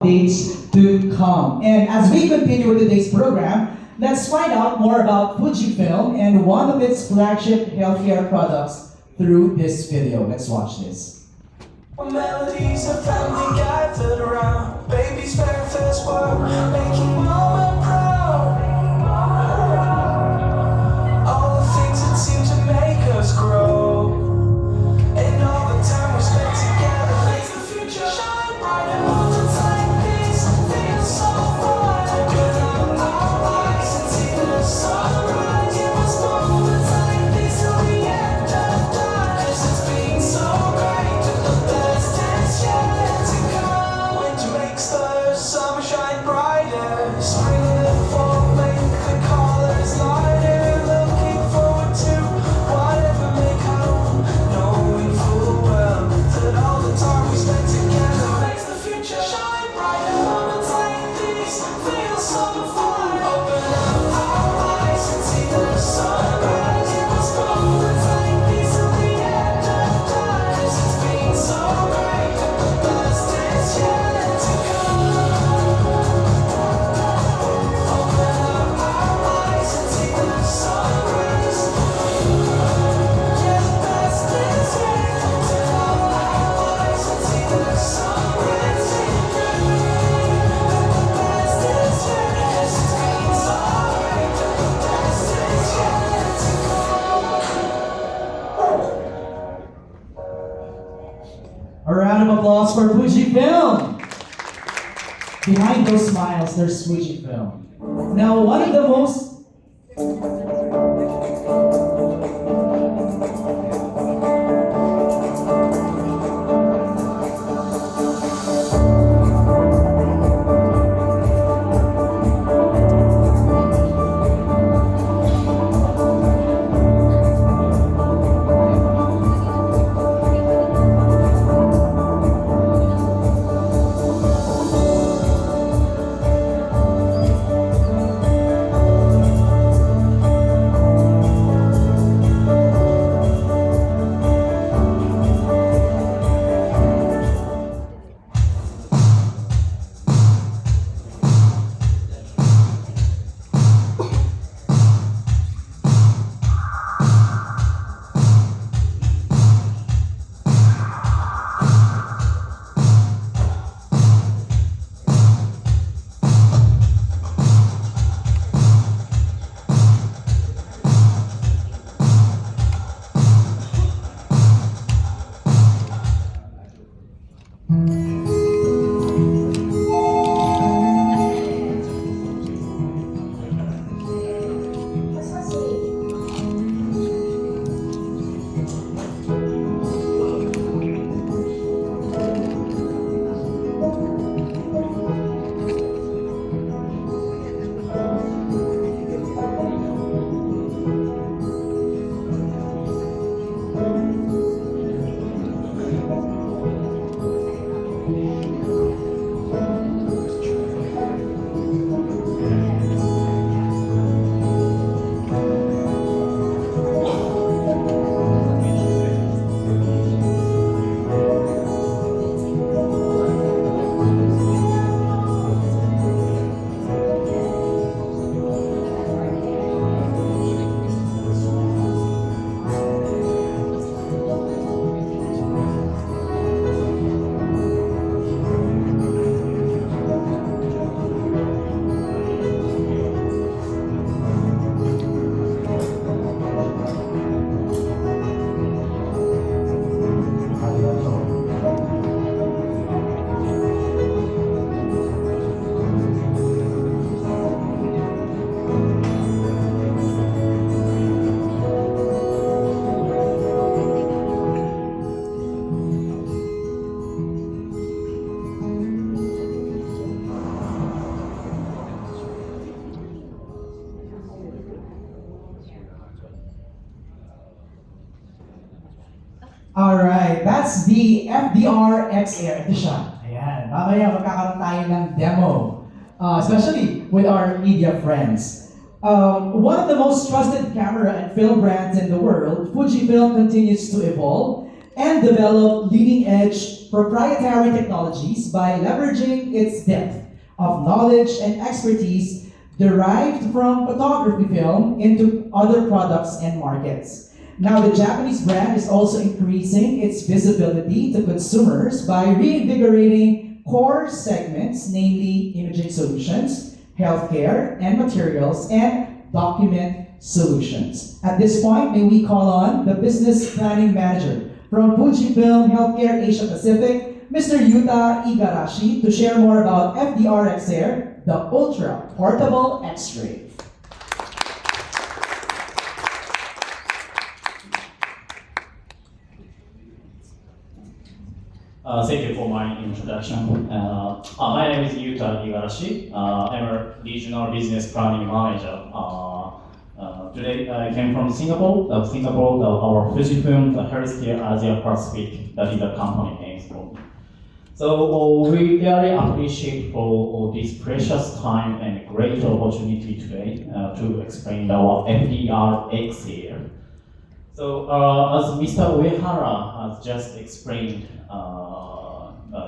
days to come. And as we continue with today's program, let's find out more about FujiFilm and one of its flagship healthcare products through this video. Let's watch this. Melodies of family gathered around baby's very first word, making mama proud. All the things that seem to make us grow, and all the time we spent together makes the future shine brighter. Moments like these feel so bright. Open up our eyes and see the sunrise. Give us moments like these till the end of time. 'Cause it's been so great. The best is yet to come. Winter makes the summer shine brighter. Spring and fall make the colors lighter. Looking forward to whatever may come, knowing full well that all the time we spent together makes the future shine brighter. Moments like these feel so fine. Open up our eyes and see the sunrise. Give us moments like these till the end of time. 'Cause it's been so great. The best is yet to come. Open up our eyes and see the sunrise. Yeah, the best is yet to come. Our eyes and see the sunrise. The best is yet. 'Cause it's been so great. The best is yet to come. A round of applause for FujiFilm. Behind those smiles, there's FujiFilm. Now, one of the most Alright, that's the FDR XR. Ito siya. Ayan. Mamaya magkakaroon tayo ng demo. Especially with our media friends. One of the most trusted camera and film brands in the world, FujiFilm continues to evolve and develop leading-edge proprietary technologies by leveraging its depth of knowledge and expertise derived from photography film into other products and markets. Now, the Japanese brand is also increasing its visibility to consumers by reinvigorating core segments, namely imaging solutions, healthcare and materials, and document solutions. At this point, may we call on the Business Planning Manager from FujiFilm Healthcare Asia Pacific, Mr. Yuta Igarashi, to share more about FDR X-Air, the Ultra Portable X-Ray. Thank you for my introduction. My name is Yuta Igarashi. I'm a regional business planning manager. Today I came from Singapore. Our FujiFilm, the Healthcare Asia Pacific, that is the company name for. So we very appreciate for this precious time and great opportunity today to explain our FDR X here. So as Mr. Uehara has just explained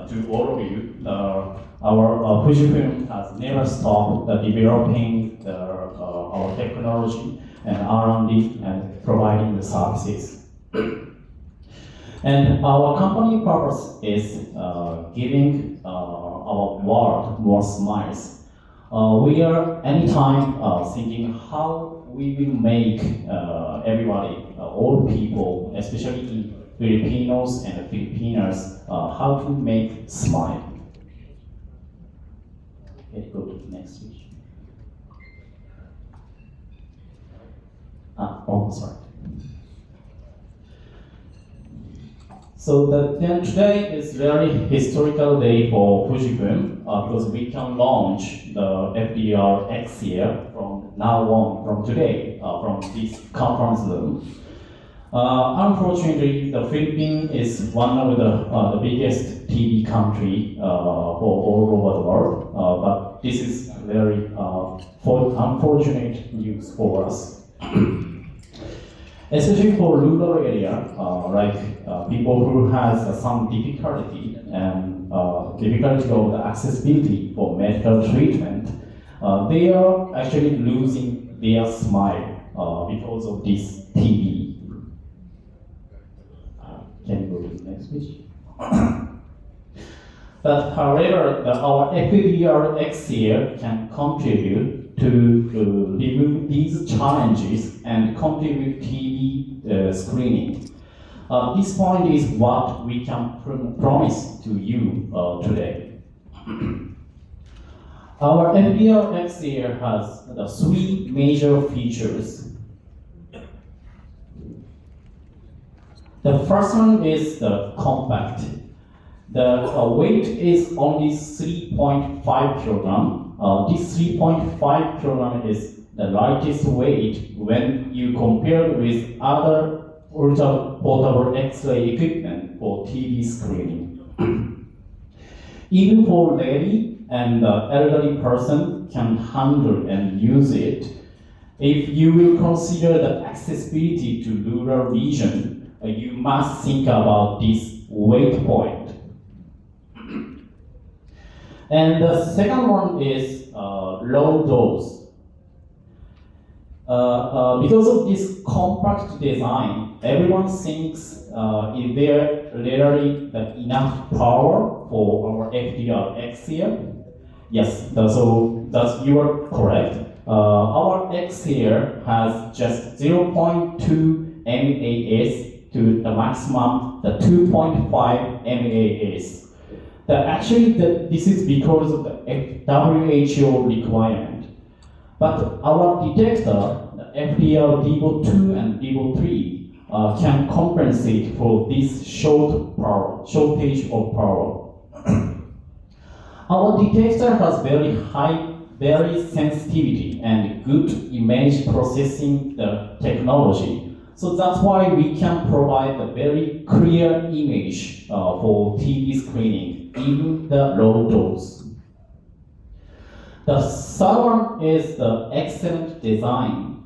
to all of you, our FujiFilm has never stopped developing our technology and R&D and providing the services. And our company purpose is giving our world more smiles. We are anytime thinking how we will make everybody, all people, especially Filipinos and Filipinas, how to make smile. Okay, go to the next page. Sorry. So then today is very historical day for FujiFilm because we can launch the FDR X here from now on, from today, from this conference room. Unfortunately, the Philippines is one of the biggest TV country for all over the world, but this is very unfortunate news for us. Especially for rural area, like people who has some difficulty and difficulty of the accessibility for medical treatment, they are actually losing their smile because of this TV. Can you go to the next page? But however, our FDR X here can contribute to remove these challenges and contribute TV screening. This point is what we can promise to you today. Our FDR X here has the three major features. The first one is the compact. The weight is only 3.5 kilogram. This 3.5 kilogram is the lightest weight when you compare with other ultra portable X-ray equipment for TV screening. Even for lady and elderly person can handle and use it. If you will consider the accessibility to rural region, you must think about this weight point. And the second one is low dose. Because of this compact design, everyone thinks is there literally enough power for our FDR X here? Yes, so you are correct. Our X here has just 0.2 MAS to the maximum, the 2.5 MAS. This is because of the WHO requirement. But our detector, the FDR Devo 2 and Devo 3, can compensate for this shortage of power. Our detector has very sensitivity and good image processing technology. So that's why we can provide a very clear image for TV screening, even the low dose. The third one is the excellent design.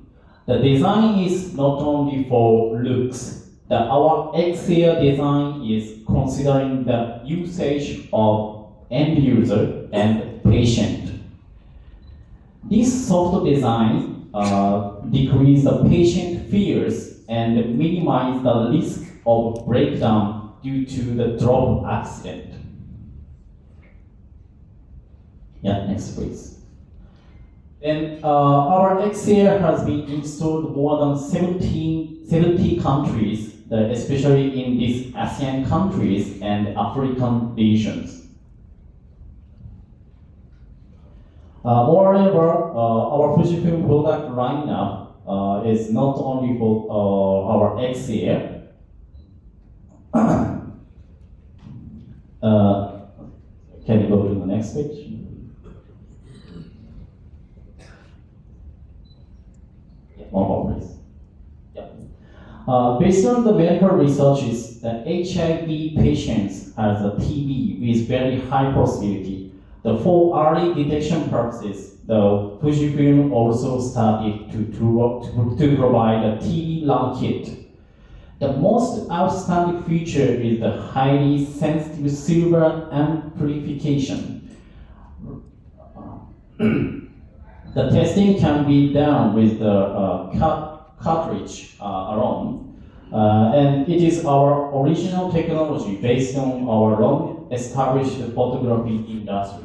The design is not only for looks. our XR design is considering the usage of end user and patient. This soft design decrease the patient fears and minimize the risk of breakdown due to the drop accident. Yeah, next please. Then our XR has been installed more than 70 countries, especially in these ASEAN countries and African regions. Moreover, our FujiFilm product lineup is not only for our XR. Can you go to the next page? Yeah, one more, please. Yeah. Based on the medical researches, the HIV patients has a TB with very high possibility. For early detection purposes, the FujiFilm also started to provide a TB lung kit. The most outstanding feature is the highly sensitive silver amplification. The testing can be done with the cartridge alone, and it is our original technology based on our long-established photography industry.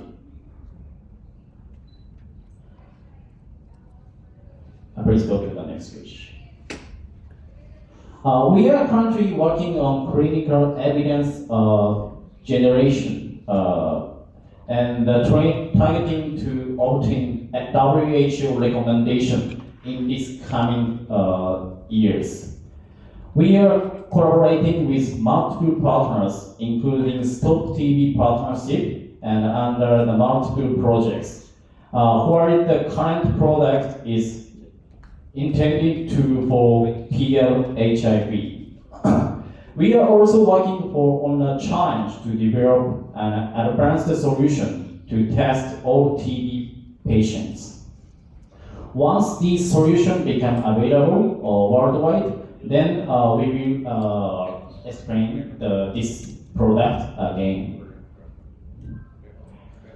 Please go to the next page. We are currently working on clinical evidence generation and targeting to obtain a WHO recommendation in these coming years. We are collaborating with multiple partners, including Stop TB Partnership and under the multiple projects, where the current product is intended for PL-HIV. We are also working on a challenge to develop an advanced solution to test all TB patients. Once this solution becomes available worldwide, then we will explain this product again.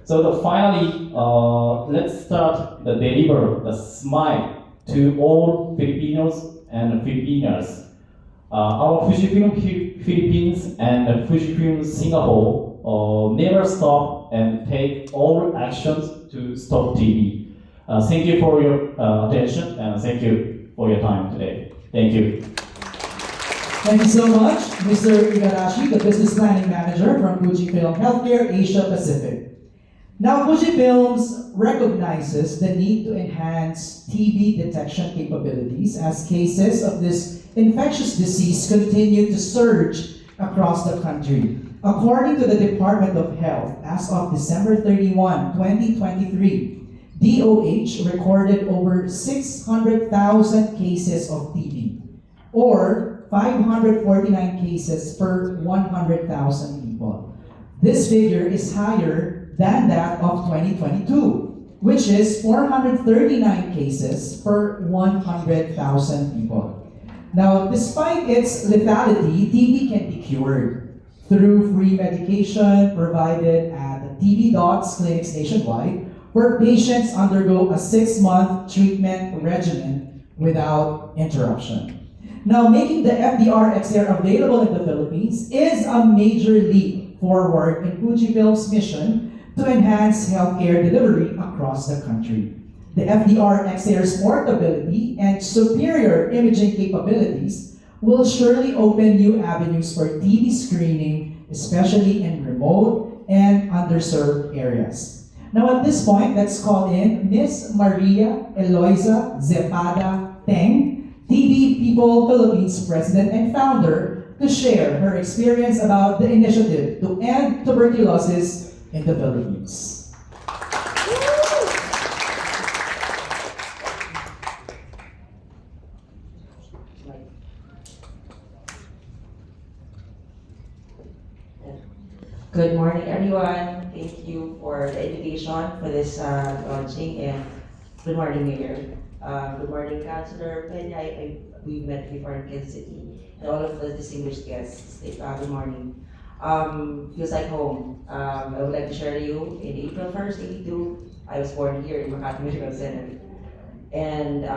So finally, let's start the deliver the smile to all Filipinos and Filipinas. Our FujiFilm Philippines and FujiFilm Singapore never stop and take all actions to stop TB. Thank you for your attention and thank you for your time today. Thank you. Thank you so much, Mr. Igarashi, the Business Planning Manager from FujiFilm Healthcare Asia Pacific. Now, FujiFilms recognizes the need to enhance TB detection capabilities as cases of this infectious disease continue to surge across the country. According to the Department of Health, as of December 31, 2023, DOH recorded over 600,000 cases of TB, or 549 cases per 100,000 people. This figure is higher than that of 2022, which is 439 cases per 100,000 people. Now, despite its lethality, TB can be cured through free medication provided at the TB Dots clinics nationwide, where patients undergo a 6-month treatment regimen without interruption. Now, making the FDR XR available in the Philippines is a major leap forward in FujiFilm's mission to enhance healthcare delivery across the country. The FDR XR's portability and superior imaging capabilities will surely open new avenues for TB screening, especially in remote and underserved areas. Now at this point, let's call in Ms. Maria Eloisa Zepada Teng, TB People Philippines President and Founder, to share her experience about the initiative to end tuberculosis in the Philippines. Good morning, everyone. Thank you for the invitation for this launching. And Good morning, Mayor. Good morning, Councilor Peña. We've met before in Kansas City. And all of the distinguished guests, good morning. Feels like home. I would like to share to you, in April 1st, 82, I was born here in Makati Medical Center. And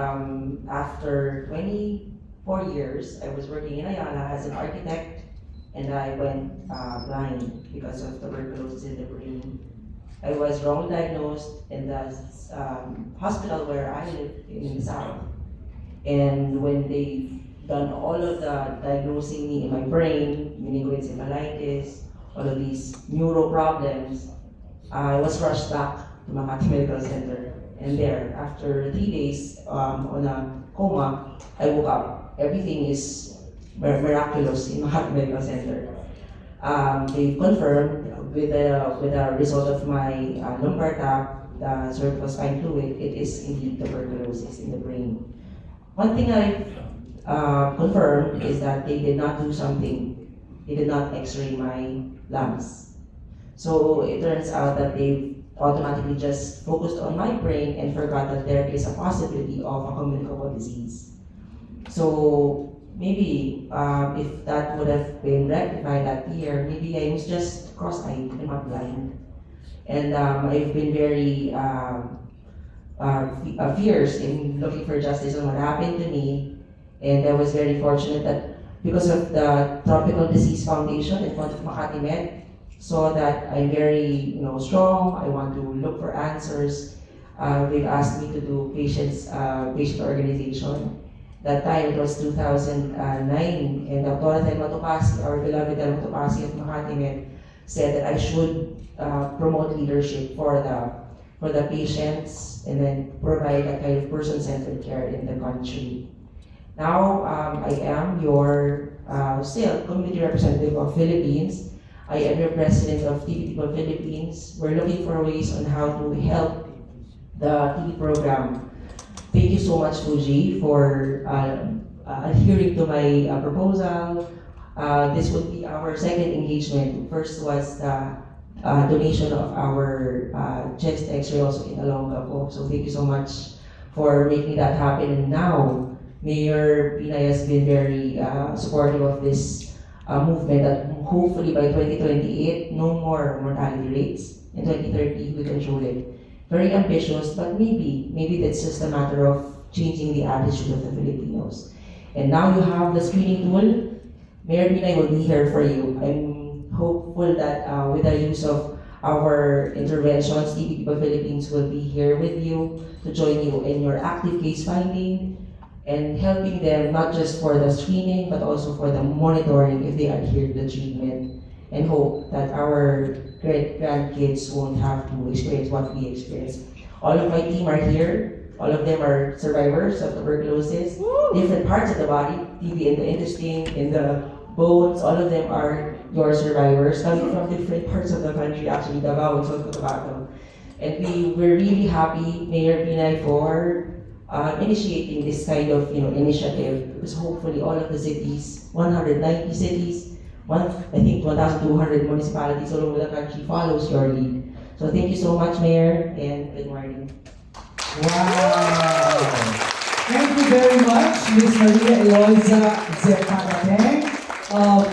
after 24 years, I was working in Ayala as an architect, and I went blind because of tuberculosis in the brain. I was wrongly diagnosed in the hospital where I live in the south. And when they done all of the diagnosing me in my brain, meningoencephalitis, all of these neuro problems, I was rushed back to Makati Medical Center. And there, after 3 days on a coma, I woke up. Everything is miraculous in Makati Medical Center. They confirmed with the result of my lumbar tap, the cervical spine fluid, it is indeed tuberculosis in the brain. One thing I've confirmed is that they did not do something. They did not x-ray my lungs. So it turns out that they automatically just focused on my brain and forgot that there is a possibility of a communicable disease. So maybe if that would have been rectified that year, maybe I was just cross-eyed and not blind. And I've been very fierce in looking for justice on what happened to me. And I was very fortunate that because of the Tropical Disease Foundation in front of Makati Med, saw that I'm very strong. I want to look for answers. They've asked me to do patient organization. That time it was 2009, and Dr. Telma Topasi, our beloved Telma Topasi of Makati Med, said that I should promote leadership for the patients and then provide a kind of person-centered care in the country. Now I am your still community representative of Philippines. I am your president of TB People Philippines. We're looking for ways on how to help the TB program. Thank you so much, Fuji, for adhering to my proposal. This would be our second engagement. First was the donation of our chest X-ray also in Olongapo. So thank you so much for making that happen. And now, Mayor Pinay has been very supportive of this movement that hopefully by 2028, no more mortality rates. In 2030, we control it. Very ambitious, but maybe that's just a matter of changing the attitude of the Filipinos. And now you have the screening tool. Mayor Pinay will be here for you. I'm hopeful that with the use of our interventions, TB People Philippines will be here with you to join you in your active case finding and helping them not just for the screening but also for the monitoring if they adhere to the treatment, and hope that our great grandkids won't have to experience what we experienced. All of my team are here. All of them are survivors of tuberculosis, different parts of the body, TB in the intestine, in the bones. All of them are your survivors coming from different parts of the country, actually Davao and South Cotabato. And we're really happy, Mayor Pinay, for initiating this kind of initiative, because hopefully all of the cities, 190 cities, I think 1,200 municipalities all over the country follows your lead. So thank you so much, Mayor, and good morning. Wow! Thank you very much, Ms. Maria Eloisa Zepagateng of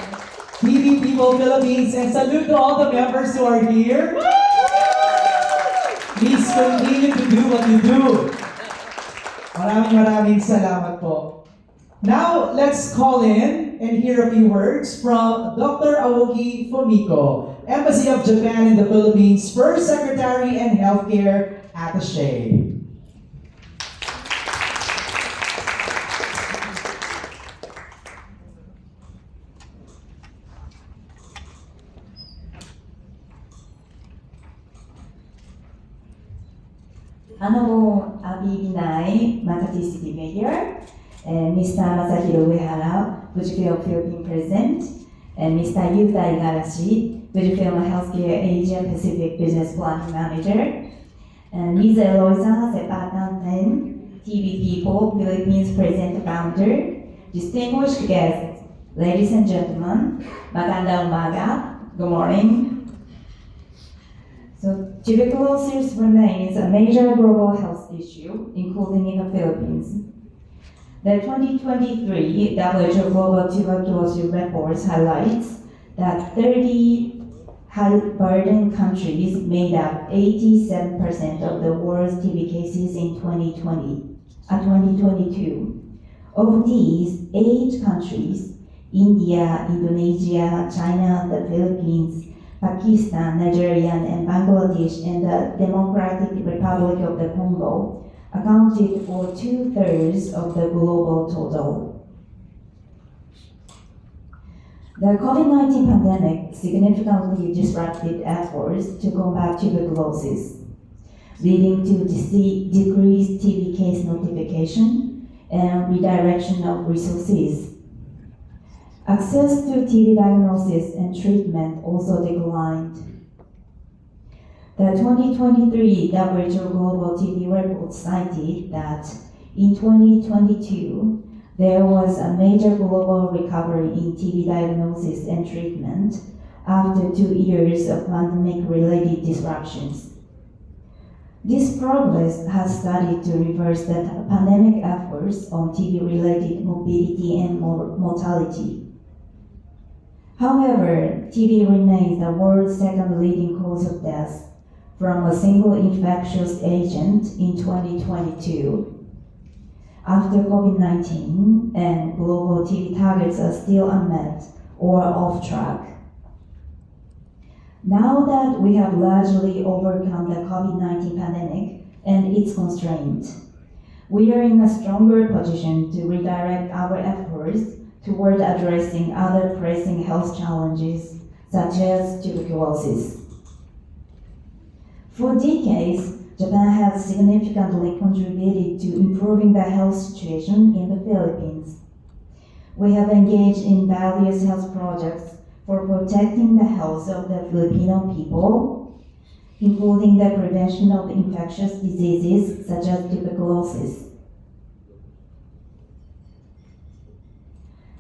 TB People Philippines, and salute to all the members who are here. Please continue to do what you do. Maraming salamat po. Now, let's call in and hear a few words from Dr. Aoki Fumiko, Embassy of Japan in the Philippines, First Secretary and Healthcare Attaché. Honorable Abi Binai, Makati City Mayor, and Mr. Masahiro Uehara, FujiFilm Philippine President, and Mr. Yuta Igarashi, FujiFilm Healthcare Asia Pacific Business Planning Manager, and Ms. Eloisa Sepatan, TB People Philippines President Founder, distinguished guests, ladies and gentlemen, magandang umaga, good morning. So tuberculosis remains a major global health issue, including in the Philippines. The 2023 WHO Global Tuberculosis Report highlights that 30 high-burden countries made up 87% of the world's TB cases in 2022. Of these, 8 countries, India, Indonesia, China, the Philippines, Pakistan, Nigeria, and Bangladesh, and the Democratic Republic of the Congo, accounted for 2/3 of the global total. The COVID-19 pandemic significantly disrupted efforts to combat tuberculosis, leading to decreased TB case notification and redirection of resources. Access to TB diagnosis and treatment also declined. The 2023 WHO Global TB Report cited that in 2022, there was a major global recovery in TB diagnosis and treatment after 2 years of pandemic-related disruptions. This progress has started to reverse the pandemic efforts on TB-related morbidity and mortality. However, TB remains the world's second leading cause of death from a single infectious agent in 2022. After COVID-19 and global TB targets are still unmet or off track. Now that we have largely overcome the COVID-19 pandemic and its constraints, we are in a stronger position to redirect our efforts toward addressing other pressing health challenges, such as tuberculosis. For decades, Japan has significantly contributed to improving the health situation in the Philippines. We have engaged in various health projects for protecting the health of the Filipino people, including the prevention of infectious diseases such as tuberculosis.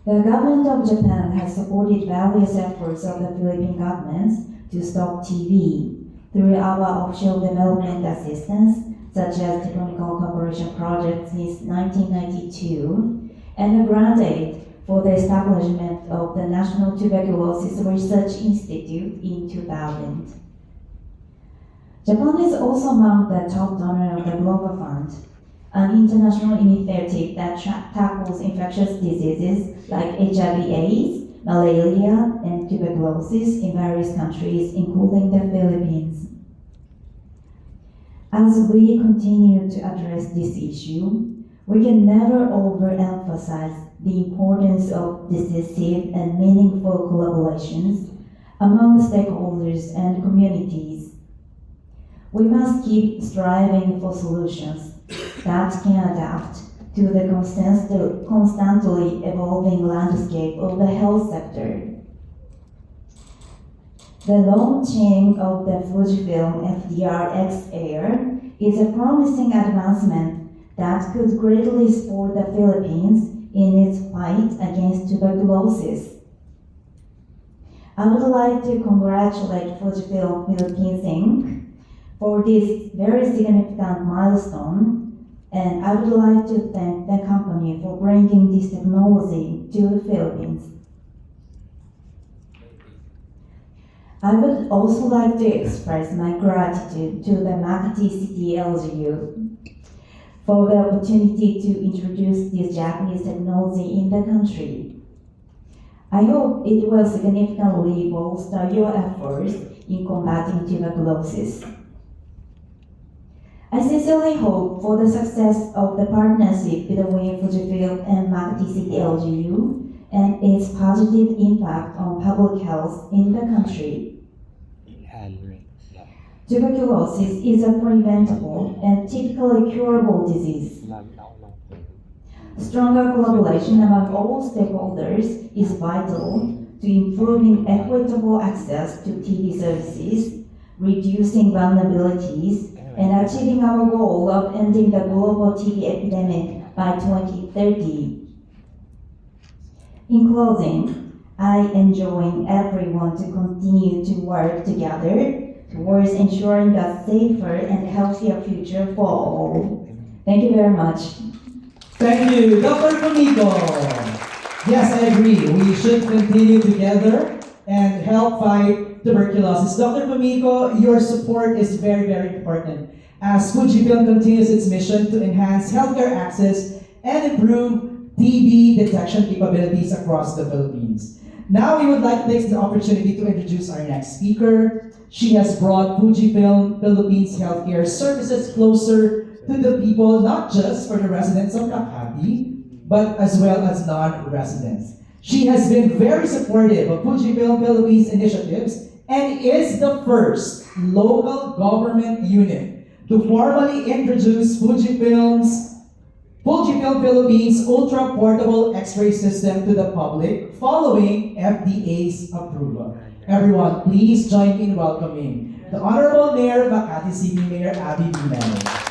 The government of Japan has supported various efforts of the Philippine governments to stop TB through our offshore development assistance, such as technical cooperation projects since 1992, and a grant aid for the establishment of the National Tuberculosis Research Institute in 2000. Japan is also among the top donors of the Global Fund, an international initiative that tackles infectious diseases like HIV/AIDS, malaria, and tuberculosis in various countries, including the Philippines. As we continue to address this issue, we can never overemphasize the importance of decisive and meaningful collaborations among stakeholders and communities. We must keep striving for solutions that can adapt to the constantly evolving landscape of the health sector. The launching of the FujiFilm FDR-X Air is a promising advancement that could greatly support the Philippines in its fight against tuberculosis. I would like to congratulate FujiFilm Philippines Inc. for this very significant milestone, and I would like to thank the company for bringing this technology to the Philippines. I would also like to express my gratitude to the Makati City LGU for the opportunity to introduce this Japanese technology in the country. I hope it will significantly bolster your efforts in combating tuberculosis. I sincerely hope for the success of the partnership between FujiFilm and Makati City LGU and its positive impact on public health in the country. Tuberculosis is a preventable and typically curable disease. Stronger collaboration among all stakeholders is vital to improving equitable access to TB services, reducing vulnerabilities, and achieving our goal of ending the global TB epidemic by 2030. In closing, I enjoin everyone to continue to work together towards ensuring a safer and healthier future for all. Thank you very much. Thank you, Dr. Fumiko. Yes, I agree. We should continue together and help fight tuberculosis. Dr. Fumiko, your support is very, very important as FujiFilm continues its mission to enhance healthcare access and improve TB detection capabilities across the Philippines. Now we would like to take the opportunity to introduce our next speaker. She has brought FujiFilm Philippines healthcare services closer to the people, not just for the residents of Makati, but as well as non-residents. She has been very supportive of FujiFilm Philippines initiatives and is the first local government unit to formally introduce FujiFilm Philippines Ultra Portable X-ray System to the public following FDA's approval. Everyone, please join me in welcoming the Honorable Mayor of Makati City, Mayor Abby Binay.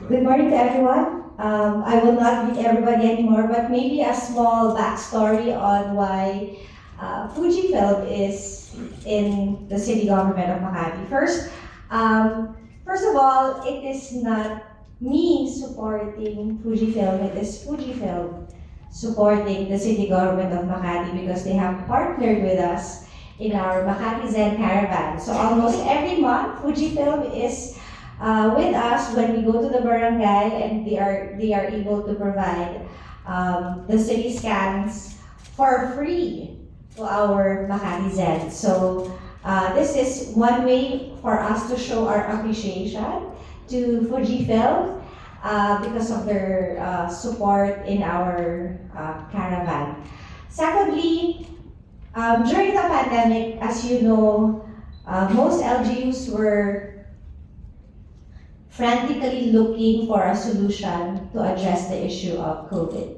Good morning to everyone. I will not meet everybody anymore, but maybe a small backstory on why FujiFilm is in the city government of Makati. First of all, it is not me supporting FujiFilm, it is FujiFilm supporting the city government of Makati because they have partnered with us in our Makati Zen Caravan. So almost every month, FujiFilm is with us when we go to the barangay, and they are able to provide the city scans for free to our Makati Zen. So this is one way for us to show our appreciation to FujiFilm because of their support in our caravan. Secondly, during the pandemic, as you know, most LGUs were frantically looking for a solution to address the issue of COVID.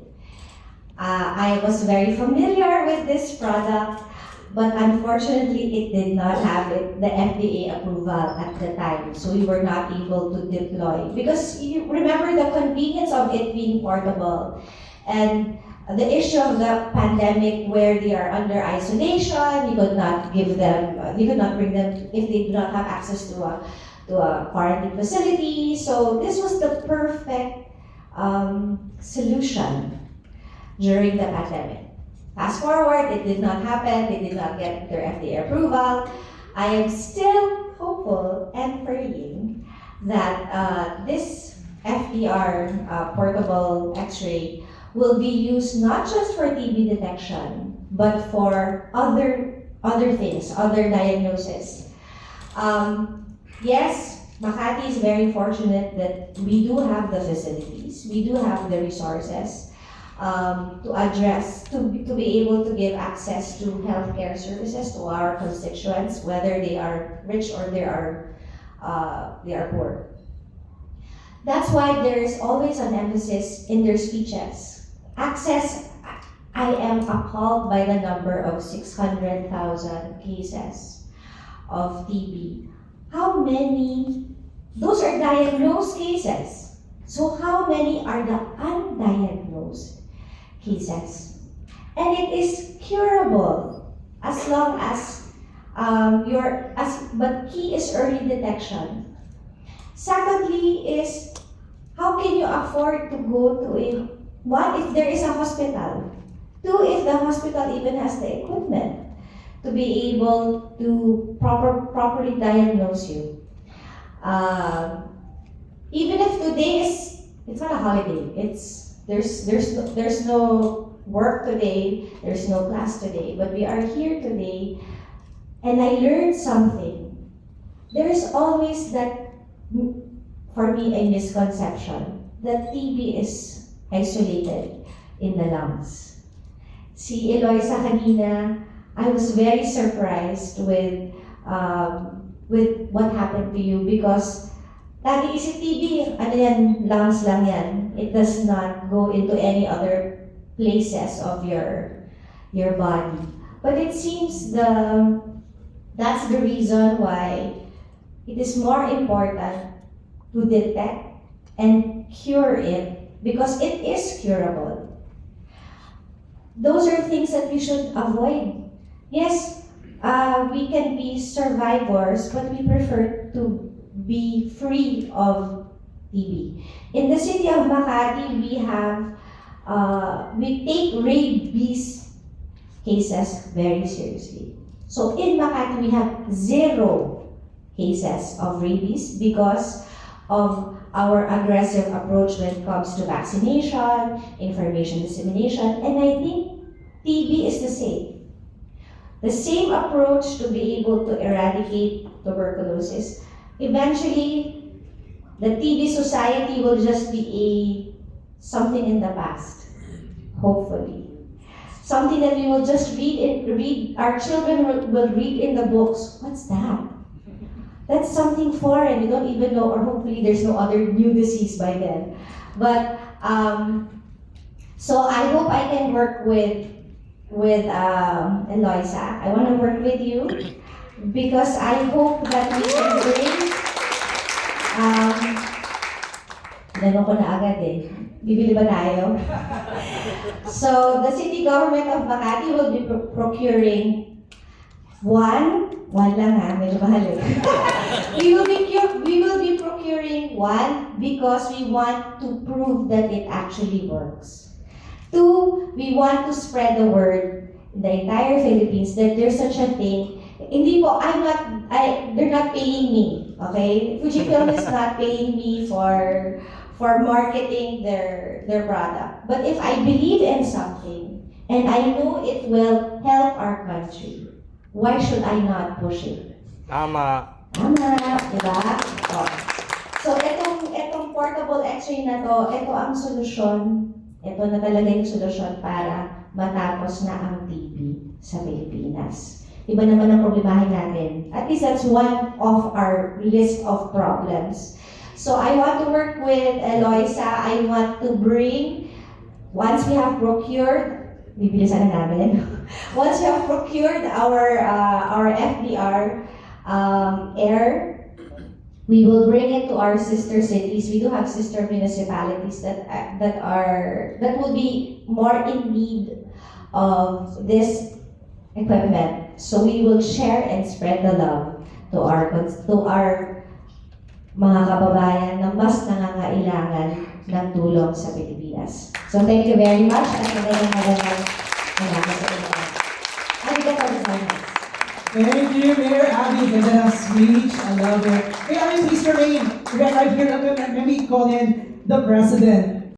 I was very familiar with this product, but unfortunately it did not have the FDA approval at the time, so we were not able to deploy. Because you remember the convenience of it being portable, and the issue of the pandemic where they are under isolation, you could not bring them if they do not have access to a quarantine facility. So this was the perfect solution during the pandemic. Fast forward, it did not happen. They did not get their FDA approval. I am still hopeful and praying that this FDR portable X-ray will be used not just for TB detection, but for other things, other diagnoses. Yes, Makati is very fortunate that we do have the facilities, we do have the resources to be able to give access to healthcare services to our constituents, whether they are rich or they are poor. That's why there is always an emphasis in their speeches. Access, I am appalled by the number of 600,000 cases of TB. How many, those are diagnosed cases. So how many are the undiagnosed cases? And it is curable as long as but key is early detection. Secondly is, how can you afford to go to one, if there is a hospital? Two, if the hospital even has the equipment to be able to properly diagnose you. Even if today it's not a holiday, there's no work today, there's no class today, but we are here today, and I learned something. There's always that, for me, a misconception that TB is isolated in the lungs. Si Eloisa kanina, I was very surprised with what happened to you because lagi isip TB, ano yan, lungs lang yan. It does not go into any other places of your body. But it seems that's the reason why it is more important to detect and cure it because it is curable. Those are things that we should avoid. Yes, we can be survivors, but we prefer to be free of TB. In the city of Makati, we take rabies cases very seriously. So in Makati, we have 0 cases of rabies because of our aggressive approach when it comes to vaccination, information dissemination, and I think TB is the same. The same approach to be able to eradicate tuberculosis. Eventually, the TB society will just be something in the past, hopefully. Something that we will just read, our children will read in the books. What's that? That's something foreign, we don't even know, or hopefully there's no other new disease by then. But, so I hope I can work with Eloisa. I want to work with you because I hope that we can bring, Lalo ko na agad eh. Bibili ba tayo? So, the city government of Makati will be procuring one lang ha, medyo mahal eh. we will be procuring one because we want to prove that it actually works. 2, we want to spread the word in the entire Philippines that there's such a thing. Hindi po, they're not paying me, okay? FujiFilm is not paying me for marketing their product. But if I believe in something and I know it will help our country, why should I not push it? Tama. Tama, diba? Oh. So, itong portable x-ray na to, ito ang solusyon. Ito na talaga yung solusyon para matapos na ang TB sa Pilipinas. Iba naman ang problemahin natin. At least that's one of our list of problems. So I want to work with Eloisa. I want to bring, once we have procured, bibilisan na namin. Once we have procured our FDR air, we will bring it to our sister cities. We do have sister municipalities that will be more in need of this equipment. So we will share and spread the love to our mga kababayan na mas nangangailangan ng tulong sa Pilipinas. So thank you very much at magandang umaga sa inyo. Arigatou gozaimasu. Thank you, Mayor Abby. Ganda ng speech. I love it. Hey, Mr. Rain, right here, let me call in the President